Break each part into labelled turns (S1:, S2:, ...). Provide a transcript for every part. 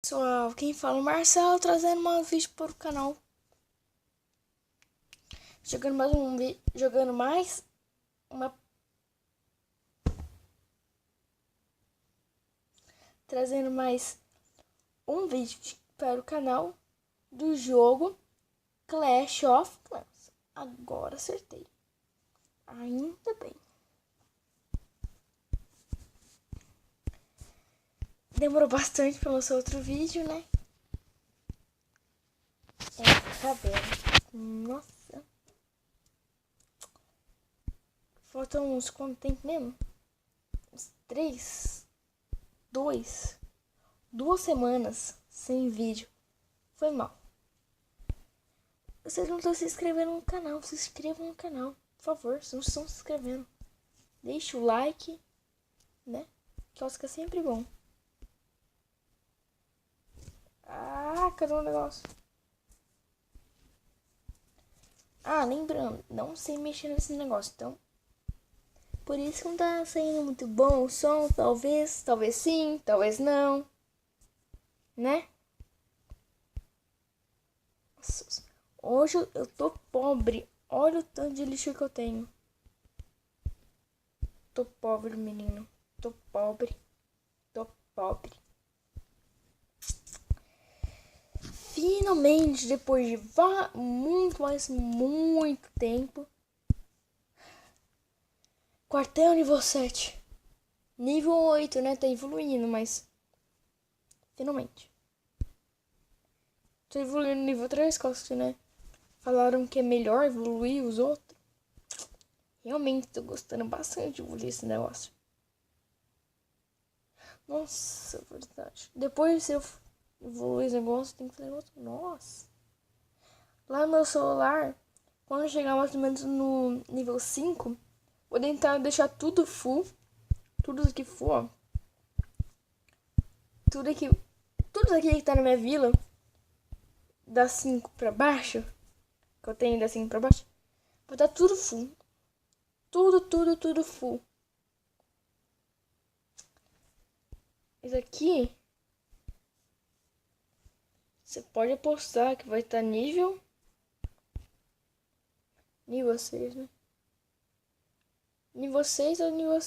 S1: Pessoal, quem fala é o Marcelo, trazendo mais vídeo para o canal. Jogando mais uma trazendo mais um vídeo para o canal do jogo Clash of Clans. Agora acertei. Ainda bem. Demorou bastante para lançar outro vídeo, né? Tá vendo? Nossa. Faltam uns quanto tempo mesmo? Uns 2 semanas sem vídeo. Foi mal. Vocês não estão se inscrevendo no canal, se inscrevam no canal, por favor, se não estão se inscrevendo. Deixe o like, né? Que eu acho que é sempre bom. Ah, cadê o negócio? Ah, lembrando, não sei mexer nesse negócio, então. Por isso que não tá saindo muito bom o som, talvez sim, talvez não. Né? Nossa, hoje eu tô pobre. Olha o tanto de lixo que eu tenho. Tô pobre, menino. Tô pobre. Tô pobre. Finalmente, depois de muito tempo. Quartel nível 7. Nível 8, né? Tá evoluindo, mas. Finalmente. Tô evoluindo nível 3, Costa, né? Falaram que é melhor evoluir os outros. Realmente tô gostando bastante de evoluir esse negócio. Nossa, verdade. Depois se eu evoluir esse negócio, tem que fazer outro. Nossa. Lá no meu celular, quando eu chegar mais ou menos no nível 5, vou tentar deixar tudo full. Tudo aqui full, ó. Tudo aqui que tá na minha vila, das 5 pra baixo, que eu tenho das 5 pra baixo, vai estar tudo full. Tudo full. Isso aqui, você pode apostar que vai estar nível 6, né? Nível 6 ou nível...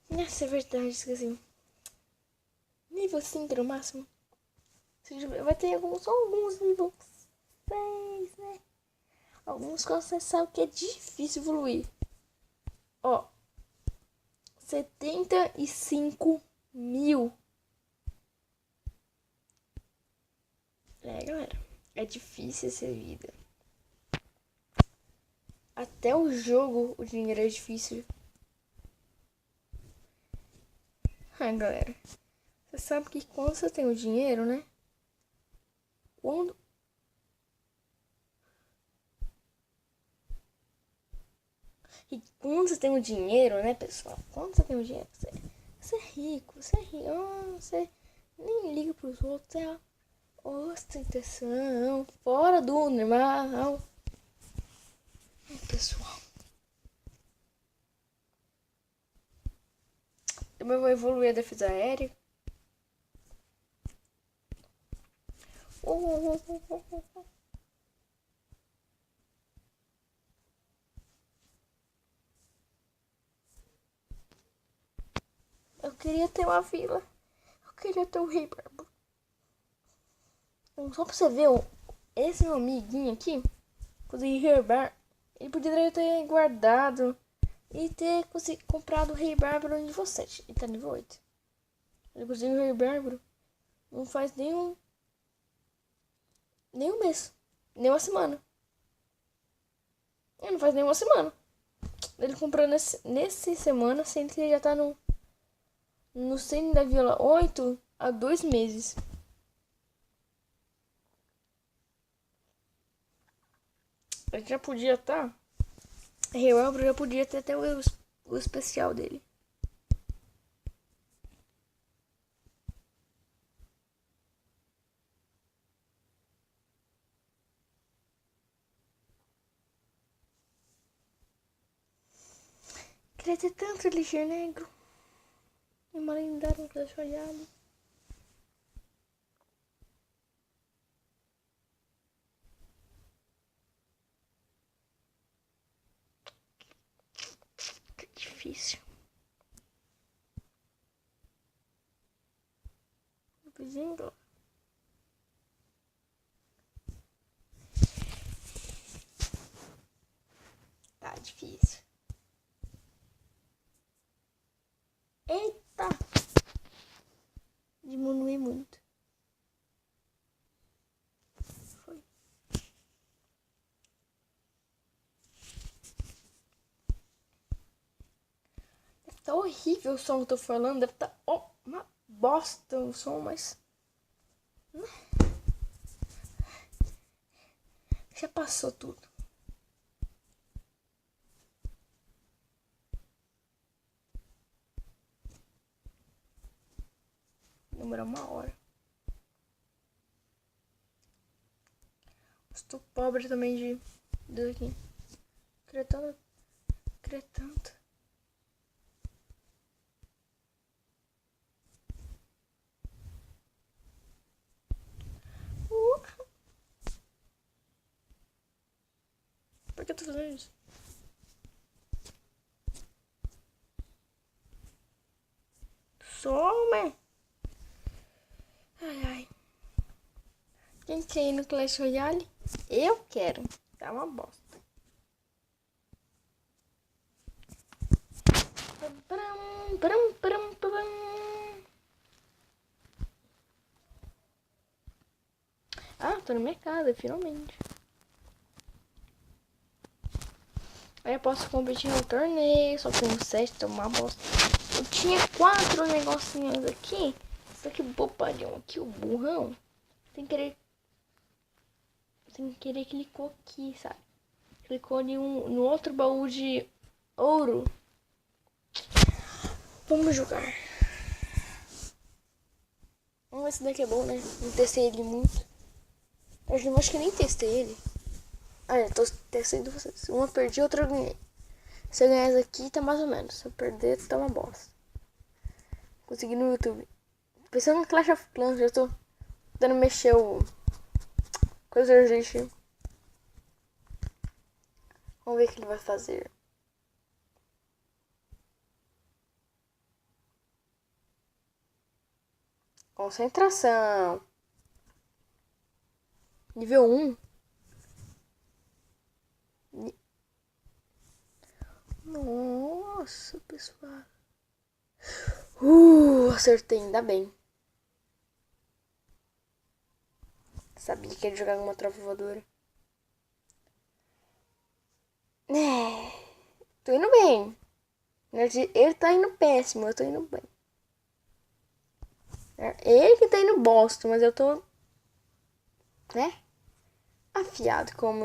S1: Nossa, é verdade, esqueci. Nível 5 no máximo. Vai ter alguns nível 6, né? Alguns que você sabe que é difícil evoluir. Ó, 75 mil. É, galera, é difícil essa vida. Até o jogo, o dinheiro é difícil. Ah, galera, você sabe que quando você tem o dinheiro, né? Quando... E quando você tem o dinheiro, né, pessoal? Quando você tem o dinheiro, você é rico, você é rico. Você nem liga pros outros, é a ostentação, fora do normal. Pessoal, eu vou evoluir a defesa aérea. Eu queria ter uma vila. Eu queria ter um rei barbudo. Só pra você ver, esse meu amiguinho aqui, consegui herbar. Ele poderia ter guardado e ter comprado o rei bárbaro nível 7. Ele tá nível 8. Ele conseguiu o rei bárbaro. Não faz nenhum mês. Nenhuma semana. Ele não faz nenhuma semana. Ele comprou nesse semana, sendo que ele já tá no centro da Vila 8 há 2 meses. Ele já podia estar. Rei Bárbaro já podia ter até o especial dele. Queria ter tanto elixir negro. E uma lendária no Clash Royale. Que difícil. Vizinho. Tá difícil. Eita! Diminui muito. Foi. Deve tá horrível o som que eu tô falando. Deve tá uma bosta o som, mas... Já passou tudo. Demorou 1 hora. Estou pobre também de aqui. Cretando. Por que eu tô fazendo isso? Some! Ai. Quem quer ir no Clash Royale? Eu quero. Tá uma bosta. Ah, tô no mercado, finalmente. Aí eu posso competir no torneio, só tenho 7, tô uma bosta. Eu tinha 4 negocinhos aqui, só que o bobalhão aqui, o burrão, sem querer clicou aqui, sabe? Clicou ali no outro baú de ouro. Vamos jogar. Vamos ver se daqui é bom, né? Não testei ele muito. Eu acho que nem testei ele. Ah, eu tô testando vocês. Uma perdi, outra eu ganhei. Se eu ganhar essa aqui, tá mais ou menos. Se eu perder, tá uma bosta. Consegui no YouTube. Pensando no Clash of Clans, já tô tentando mexer o... coisa de lixo. Vamos ver o que ele vai fazer. Concentração. Nível 1. Nossa, pessoal. Acertei, ainda bem. Sabia que ia jogar uma tropa voadora. Tô indo bem. Ele tá indo péssimo, eu tô indo bem. Ele que tá indo bosta, mas eu tô... né? Afiado, como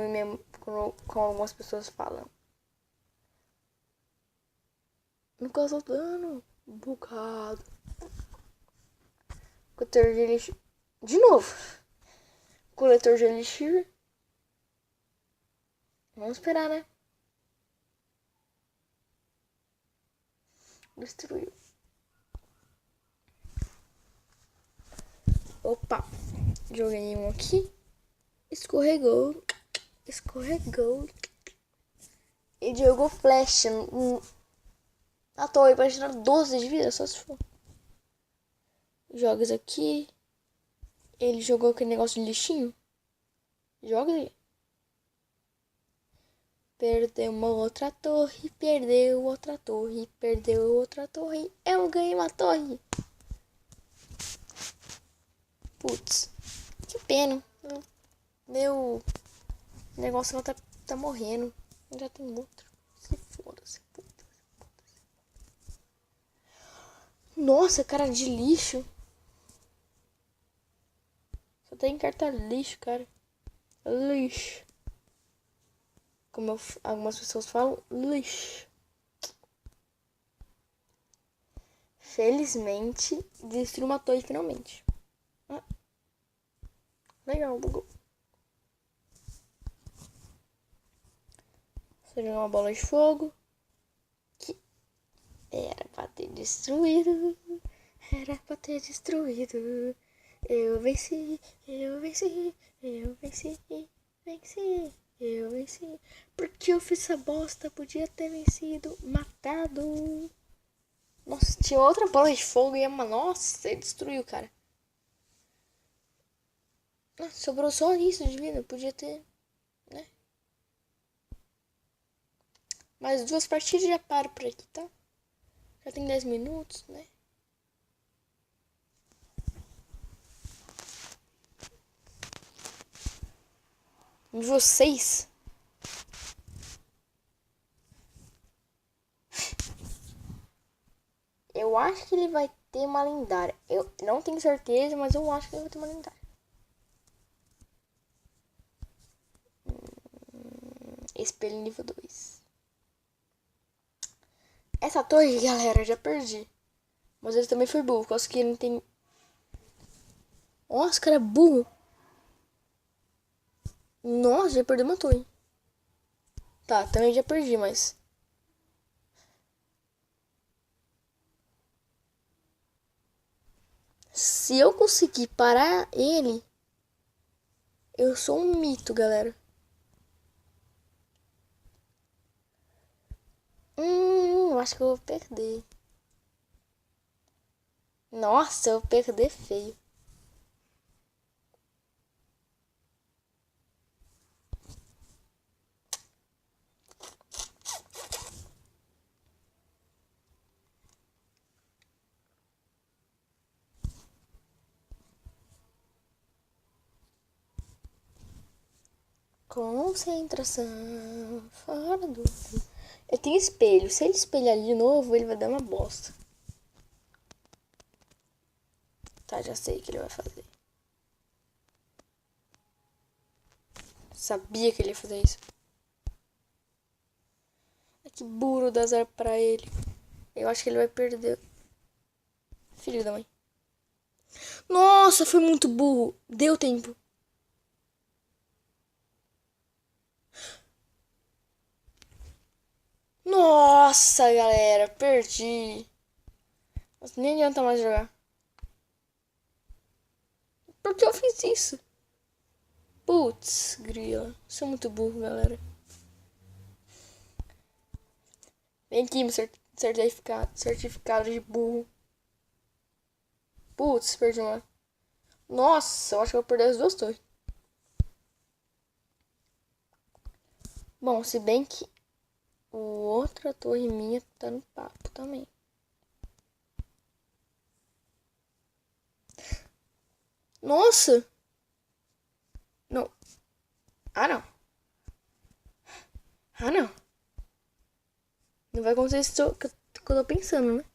S1: algumas pessoas falam. Não causou dano. Bugado. Coletor de elixir. De novo. Coletor de elixir. Vamos esperar, né? Destruiu. Opa. Joguei um aqui. Escorregou. E jogou flecha. À toa, pra tirar 12 de vida, só se for. Joga isso aqui. Ele jogou aquele negócio de lixinho. Joga aí. Perdeu uma outra torre. Perdeu outra torre. Eu ganhei uma torre. Putz. Que pena. Meu negócio não tá morrendo. Já tem outro. Se foda. Nossa, cara de lixo. Só tem carta lixo, cara. Lixo. Como algumas pessoas falam, lixo. Felizmente, destruí uma torre finalmente. Legal, bugou. Só jogar uma bola de fogo. Que era pra ter destruído. Era pra ter destruído. Eu venci, eu venci, eu venci, venci, eu venci. Porque eu fiz essa bosta, podia ter vencido, matado. Nossa, tinha outra bola de fogo e uma. Nossa, ele destruiu, cara. Nossa, sobrou só isso de vida, podia ter, né? Mais 2 partidas já paro por aqui, tá? Já tem 10 minutos, né? Nível 6. Eu acho que ele vai ter uma lendária. Eu não tenho certeza, mas eu acho que ele vai ter uma lendária. Espelho nível 2. Essa torre, galera, já perdi. Mas ele também foi burro, por causa que ele não tem... Nossa, cara, burro. Nossa, já perdeu uma torre. Tá, também já perdi, mas... Se eu conseguir parar ele... Eu sou um mito, galera. Eu acho que eu vou perder. Nossa, eu vou perder feio. Concentração. Fora do... Eu tenho espelho. Se ele espelhar de novo, ele vai dar uma bosta. Tá, já sei o que ele vai fazer. Sabia que ele ia fazer isso. Que burro dar zero pra ele. Eu acho que ele vai perder. Filho da mãe. Nossa, foi muito burro. Deu tempo. Nossa, galera. Perdi. Nossa, nem adianta mais jogar. Por que eu fiz isso? Putz, grila. Sou muito burro, galera. Vem aqui, meu certificado de burro. Putz, perdi uma. Nossa, eu acho que eu vou perder as 2 torres. Bom, se bem que outra torre minha tá no papo também. Nossa! Não. Ah, não. Ah, não. Não vai acontecer isso que eu tô pensando, né?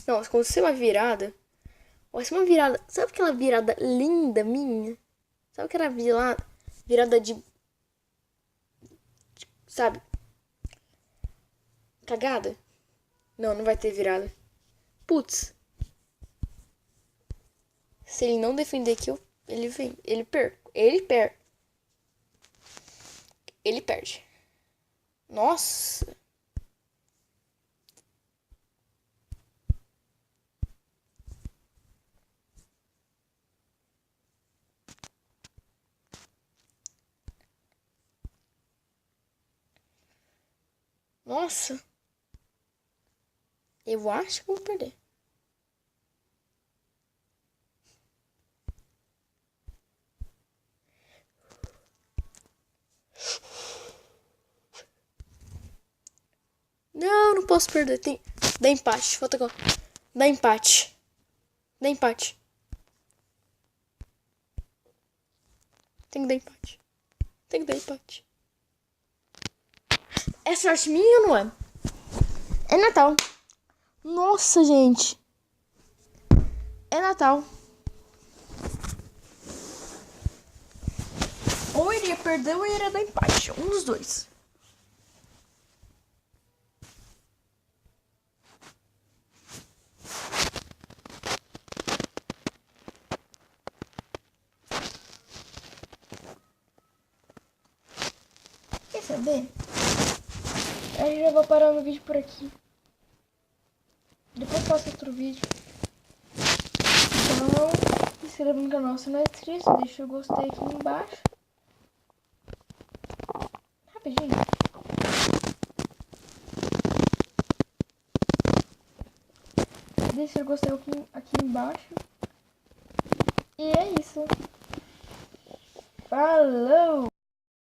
S1: Não, se acontecer uma virada... Vai ser uma virada... Sabe aquela virada linda minha? Sabe aquela virada de... Sabe? Cagada? Não, não vai ter virada. Putz. Se ele não defender aqui, ele vem. Ele perde. Ele perde. Nossa. Nossa. Eu acho que eu vou perder. Não, não posso perder. Tem... Dá empate. Falta agora. Dá empate. Dá empate. Tem que dar empate. Tem que dar empate. É sorte minha ou não é? É Natal. Nossa, gente. É Natal. Ou iria perder ou iria dar empate. Um dos dois. Quer saber? Eu já vou parar o vídeo por aqui. Depois faço outro vídeo. Então, se inscreva no canal se não é inscrito, deixa o gostei aqui embaixo. Rapidinho. Deixa o gostei aqui embaixo. E é isso. Falou!